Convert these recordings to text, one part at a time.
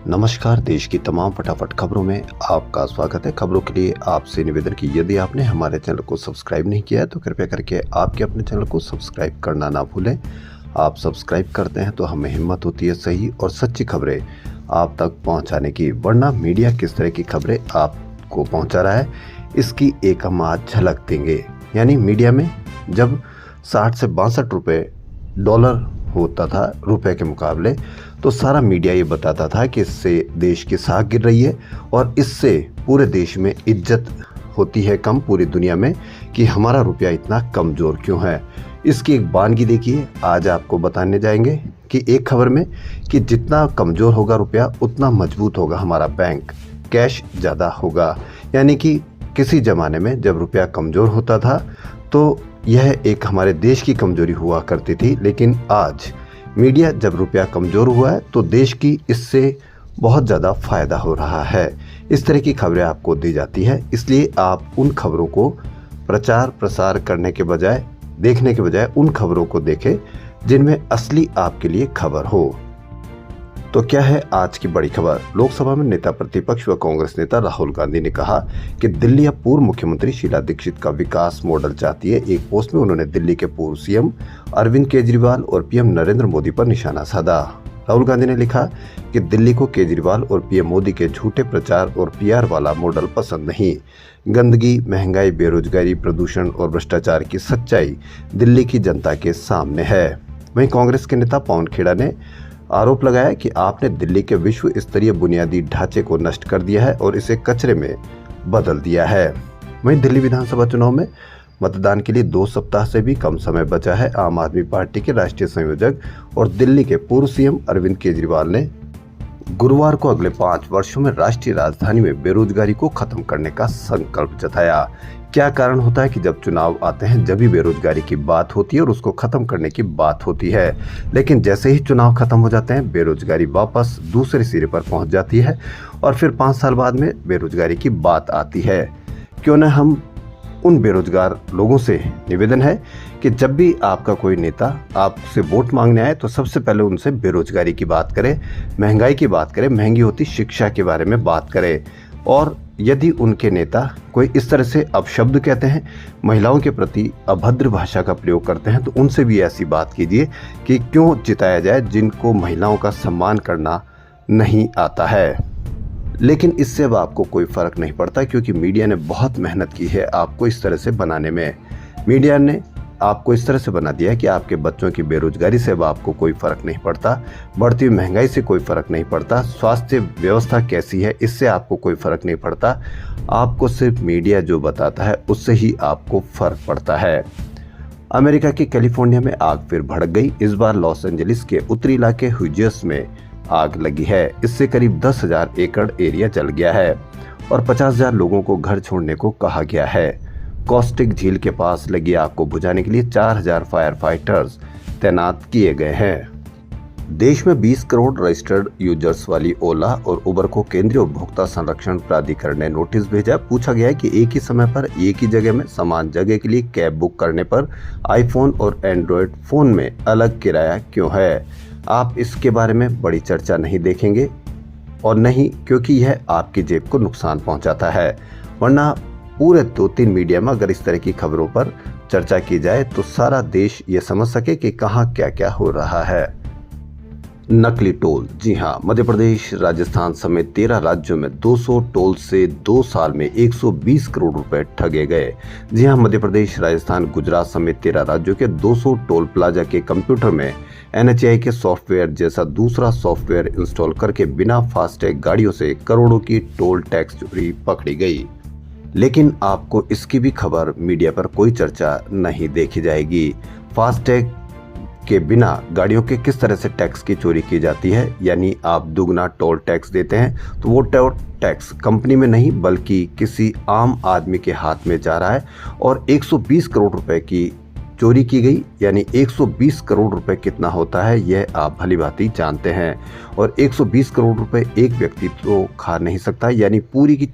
नमस्कार। देश की तमाम फटाफट खबरों में आपका स्वागत है। खबरों के लिए आपसे निवेदन कि यदि आपने हमारे चैनल को सब्सक्राइब नहीं किया है तो कृपया करके आपके अपने चैनल को सब्सक्राइब करना ना भूलें। आप सब्सक्राइब करते हैं तो हमें हिम्मत होती है सही और सच्ची खबरें आप तक पहुंचाने की। वरना मीडिया किस तरह की खबरें आपको पहुंचा रहा है, इसकी एक हम आज झलक देंगे। यानी मीडिया में जब 60 से 62 रुपये डॉलर होता था रुपए के मुकाबले, तो सारा मीडिया ये बताता था कि इससे देश की साख गिर रही है और इससे पूरे देश में इज्जत होती है कम, पूरी दुनिया में, कि हमारा रुपया इतना कमज़ोर क्यों है। इसकी एक बानगी देखिए, आज आपको बताने जाएंगे कि एक खबर में कि जितना कमज़ोर होगा रुपया उतना मजबूत होगा हमारा बैंक, कैश ज़्यादा होगा। यानी कि किसी ज़माने में जब रुपया कमज़ोर होता था तो यह एक हमारे देश की कमज़ोरी हुआ करती थी, लेकिन आज मीडिया जब रुपया कमज़ोर हुआ है तो देश की इससे बहुत ज़्यादा फ़ायदा हो रहा है। इस तरह की खबरें आपको दी जाती है, इसलिए आप उन खबरों को प्रचार प्रसार करने के बजाय, देखने के बजाय उन खबरों को देखें जिनमें असली आपके लिए खबर हो। तो क्या है आज की बड़ी खबर। लोकसभा में नेता प्रतिपक्ष व कांग्रेस नेता राहुल गांधी ने कहा कि दिल्ली अब पूर्व मुख्यमंत्री शीला दीक्षित का विकास मॉडल चाहती है। एक पोस्ट में उन्होंने दिल्ली के पूर्व सीएम अरविंद केजरीवाल और पीएम नरेंद्र मोदी पर निशाना साधा। राहुल गांधी ने लिखा कि दिल्ली को केजरीवाल और पीएम मोदी के झूठे प्रचार और पीआर वाला मॉडल पसंद नहीं। गंदगी, महंगाई, बेरोजगारी, प्रदूषण और भ्रष्टाचार की सच्चाई दिल्ली की जनता के सामने है। वहीं कांग्रेस के नेता पवन खेड़ा ने आरोप लगाया कि आपने दिल्ली के विश्व स्तरीय बुनियादी ढांचे को नष्ट कर दिया है और इसे कचरे में बदल दिया है। वहीं दिल्ली विधानसभा चुनाव में मतदान के लिए 2 सप्ताह से भी कम समय बचा है। आम आदमी पार्टी के राष्ट्रीय संयोजक और दिल्ली के पूर्व सीएम अरविंद केजरीवाल ने गुरुवार को अगले 5 वर्षों में राष्ट्रीय राजधानी में बेरोजगारी को खत्म करने का संकल्प जताया। क्या कारण होता है कि जब चुनाव आते हैं जब भी बेरोजगारी की बात होती है और उसको खत्म करने की बात होती है, लेकिन जैसे ही चुनाव खत्म हो जाते हैं बेरोजगारी वापस दूसरे सिरे पर पहुंच जाती है और फिर 5 साल बाद में बेरोजगारी की बात आती है। क्यों न हम उन बेरोजगार लोगों से निवेदन है कि जब भी आपका कोई नेता आपसे वोट मांगने आए तो सबसे पहले उनसे बेरोजगारी की बात करें, महंगाई की बात करें, महंगी होती शिक्षा के बारे में बात करें। और यदि उनके नेता कोई इस तरह से अपशब्द कहते हैं, महिलाओं के प्रति अभद्र भाषा का प्रयोग करते हैं, तो उनसे भी ऐसी बात कीजिए कि क्यों जिताया जाए जिनको महिलाओं का सम्मान करना नहीं आता है। लेकिन इससे अब आपको कोई फर्क नहीं पड़ता, क्योंकि मीडिया ने बहुत मेहनत की है आपको इस तरह से बनाने में। मीडिया ने आपको इस तरह से बना दिया है कि आपके बच्चों की बेरोजगारी से अब आपको कोई फर्क नहीं पड़ता, बढ़ती हुई महंगाई से कोई फर्क नहीं पड़ता, स्वास्थ्य व्यवस्था कैसी है इससे आपको कोई फर्क नहीं पड़ता। आपको सिर्फ मीडिया जो बताता है उससे ही आपको फर्क पड़ता है। अमेरिका के कैलिफोर्निया में आग फिर भड़क गई। इस बार लॉस एंजलिस के उत्तरी इलाके ह्यूजेस में आग लगी है। इससे करीब 10,000 एकड़ एरिया जल गया है और 50,000 लोगों को घर छोड़ने को कहा गया है। कॉस्टिक झील के पास लगी आग को बुझाने के लिए 4,000 फायर फाइटर्स तैनात किए गए हैं। देश में 20 करोड़ रजिस्टर्ड यूजर्स वाली ओला और उबर को केंद्रीय उपभोक्ता संरक्षण प्राधिकरण ने नोटिस भेजा। पूछा गया है कि एक ही समय पर एक ही जगह में समान जगह के लिए कैब बुक करने पर आईफोन और एंड्रॉयड फोन में अलग किराया क्यों है। आप इसके बारे में बड़ी चर्चा नहीं देखेंगे, और नहीं क्योंकि यह आपकी जेब को नुकसान पहुंचाता है। वरना पूरे 2-3 मीडिया में अगर इस तरह की खबरों पर चर्चा की जाए तो सारा देश ये समझ सके कि कहाँ क्या क्या हो रहा है। नकली टोल। जी हाँ, मध्य प्रदेश, राजस्थान समेत 13 राज्यों में 200 टोल से 2 साल में 120 करोड़ रुपए ठगे गए। जी हाँ, मध्य प्रदेश, राजस्थान, गुजरात समेत 13 राज्यों के 200 टोल प्लाजा के कंप्यूटर में NHAI के सॉफ्टवेयर जैसा दूसरा सॉफ्टवेयर इंस्टॉल करके बिना फास्टैग गाड़ियों से करोड़ों की टोल टैक्स चोरी पकड़ी गई। लेकिन आपको इसकी भी खबर मीडिया पर कोई चर्चा नहीं देखी जाएगी। फास्टैग के बिना गाड़ियों के किस तरह से टैक्स की चोरी की जाती है, यानी आप दुगना टोल टैक्स देते हैं तो वो टोल टैक्स कंपनी में नहीं बल्कि किसी आम आदमी के हाथ में जा रहा है और 120 करोड़ रुपए की चोरी की गई। यानी 120 करोड़ रुपए कितना होता है यह आप भलीभांति जानते हैं, और 120 करोड़ रुपए एक व्यक्ति तो खा नहीं सकता, यानी पूरी की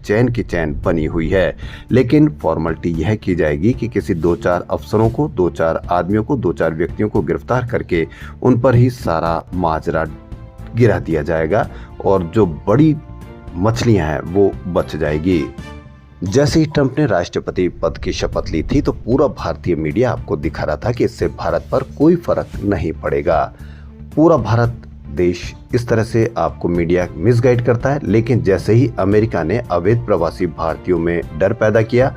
चैन बनी हुई है। लेकिन फॉर्मेलिटी यह की जाएगी कि किसी 2-4 अफसरों को, 2-4 आदमियों को, 2-4 व्यक्तियों को गिरफ्तार करके उन पर ही सारा माजरा गिरा दिया जाएगा और जो बड़ी मछलियां हैं वो बच जाएगी। जैसे ही ट्रंप ने राष्ट्रपति पद की शपथ ली थी तो पूरा भारतीय मीडिया आपको दिखा रहा था कि इससे भारत पर कोई फर्क नहीं पड़ेगा। पूरा भारत देश इस तरह से आपको मीडिया मिसगाइड करता है, लेकिन जैसे ही अमेरिका ने अवैध प्रवासी भारतीयों में डर पैदा किया,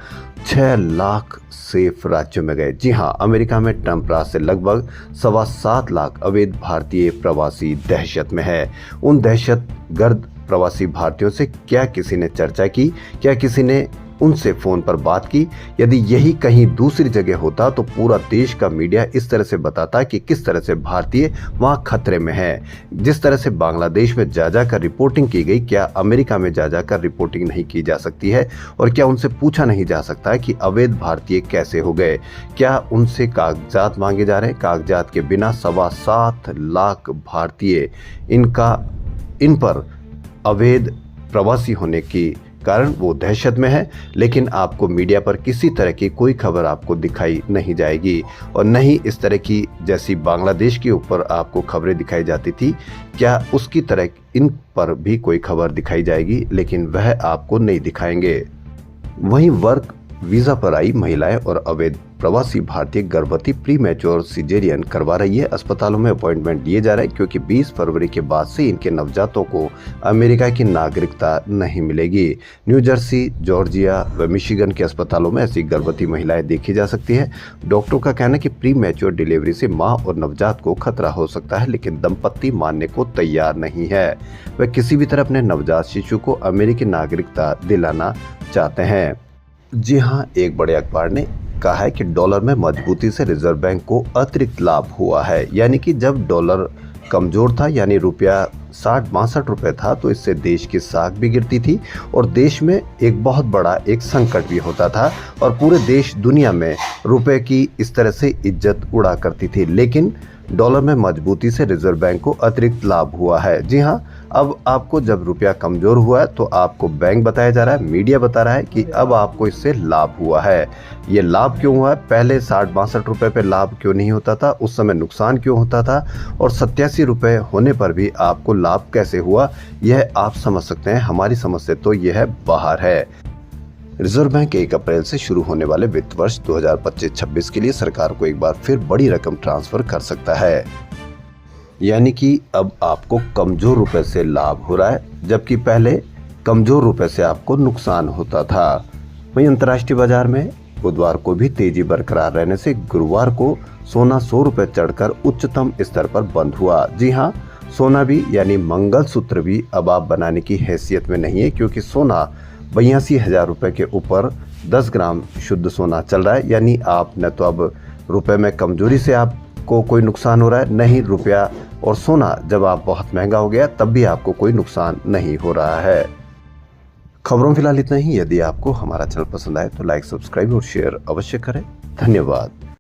6 लाख सेफ राज्यों में गए। जी हाँ, अमेरिका में ट्रंप राज से लगभग 7.25 लाख अवैध भारतीय प्रवासी दहशत में है। उन दहशतगर्द प्रवासी भारतीयों से क्या किसी ने चर्चा की? क्या किसी ने उनसे फोन पर बात की? यदि यही कहीं दूसरी जगह होता तो पूरा देश का मीडिया इस तरह से बताता कि किस तरह से भारतीय वहां खतरे में है। जिस तरह से बांग्लादेश में जा जाकर रिपोर्टिंग की गई, क्या अमेरिका में जा जाकर रिपोर्टिंग नहीं की जा सकती है? और क्या उनसे पूछा नहीं जा सकता कि अवैध भारतीय कैसे हो गए? क्या उनसे कागजात मांगे जा रहे हैं? कागजात के बिना 7.25 लाख भारतीय इन पर अवैध प्रवासी होने की कारण वो दहशत में है, लेकिन आपको मीडिया पर किसी तरह की कोई खबर आपको दिखाई नहीं जाएगी। और नहीं इस तरह की जैसी बांग्लादेश के ऊपर आपको खबरें दिखाई जाती थी, क्या उसकी तरह इन पर भी कोई खबर दिखाई जाएगी? लेकिन वह आपको नहीं दिखाएंगे। वहीं वर्क वीजा पर आई महिलाएं और अवैध प्रवासी भारतीय गर्भवती प्री मैच्योर सिजेरियन करवा रही है। अस्पतालों में अपॉइंटमेंट लिए जा रहे हैं क्योंकि 20 फरवरी के बाद से इनके नवजातों को अमेरिका की नागरिकता नहीं मिलेगी। न्यू जर्सी, जॉर्जिया व मिशिगन के अस्पतालों में ऐसी गर्भवती महिलाएं देखी जा सकती है। डॉक्टरों का कहना है कि प्री मैच्योर डिलीवरी से माँ और नवजात को खतरा हो सकता है, लेकिन दंपत्ति मानने को तैयार नहीं है। वह किसी भी तरह अपने नवजात शिशु को अमेरिकी नागरिकता दिलाना चाहते हैं। जी हाँ, एक बड़े अखबार ने कहा है कि डॉलर में मजबूती से रिजर्व बैंक को अतिरिक्त लाभ हुआ है। यानी कि जब डॉलर कमजोर था, यानी रुपया 60-62 रुपए था, तो इससे देश की साख भी गिरती थी और देश में एक बहुत बड़ा एक संकट भी होता था और पूरे देश दुनिया में रुपए की इस तरह से इज्जत उड़ा करती थी। लेकिन डॉलर में मजबूती से रिजर्व बैंक को अतिरिक्त लाभ हुआ है। जी हाँ, अब आपको जब रुपया कमजोर हुआ है तो आपको बैंक बताया जा रहा है, मीडिया बता रहा है कि अब आपको इससे लाभ हुआ है। ये लाभ क्यों हुआ है? पहले 60-62 रुपए पे लाभ क्यों नहीं होता था? उस समय नुकसान क्यों होता था? और 87 रुपए होने पर भी आपको लाभ कैसे हुआ? यह आप समझ सकते हैं। हमारी समझ से तो यह बाहर है। रिजर्व बैंक 1 अप्रैल से शुरू होने वाले वित्त वर्ष 2025-26 के लिए सरकार को एक बार फिर बड़ी रकम ट्रांसफर कर सकता है। यानी कि अब आपको कमजोर रुपए से लाभ हो रहा है, जबकि पहले कमजोर रुपए से आपको नुकसान होता था। वहीं अंतर्राष्ट्रीय बाजार में बुधवार को भी तेजी बरकरार रहने से गुरुवार को सोना 100 रुपए चढ़कर उच्चतम स्तर पर बंद हुआ। जी हाँ, सोना भी यानी मंगलसूत्र भी अब आप बनाने की हैसियत में नहीं है, क्योंकि सोना 82,000 रुपए के ऊपर 10 ग्राम शुद्ध सोना चल रहा है। यानी आप न तो अब रुपए में कमजोरी से आपको कोई नुकसान हो रहा है, नहीं रुपया और सोना जब आप बहुत महंगा हो गया तब भी आपको कोई नुकसान नहीं हो रहा है। खबरों फिलहाल इतना ही। यदि आपको हमारा चैनल पसंद आए तो लाइक, सब्सक्राइब और शेयर अवश्य करें। धन्यवाद।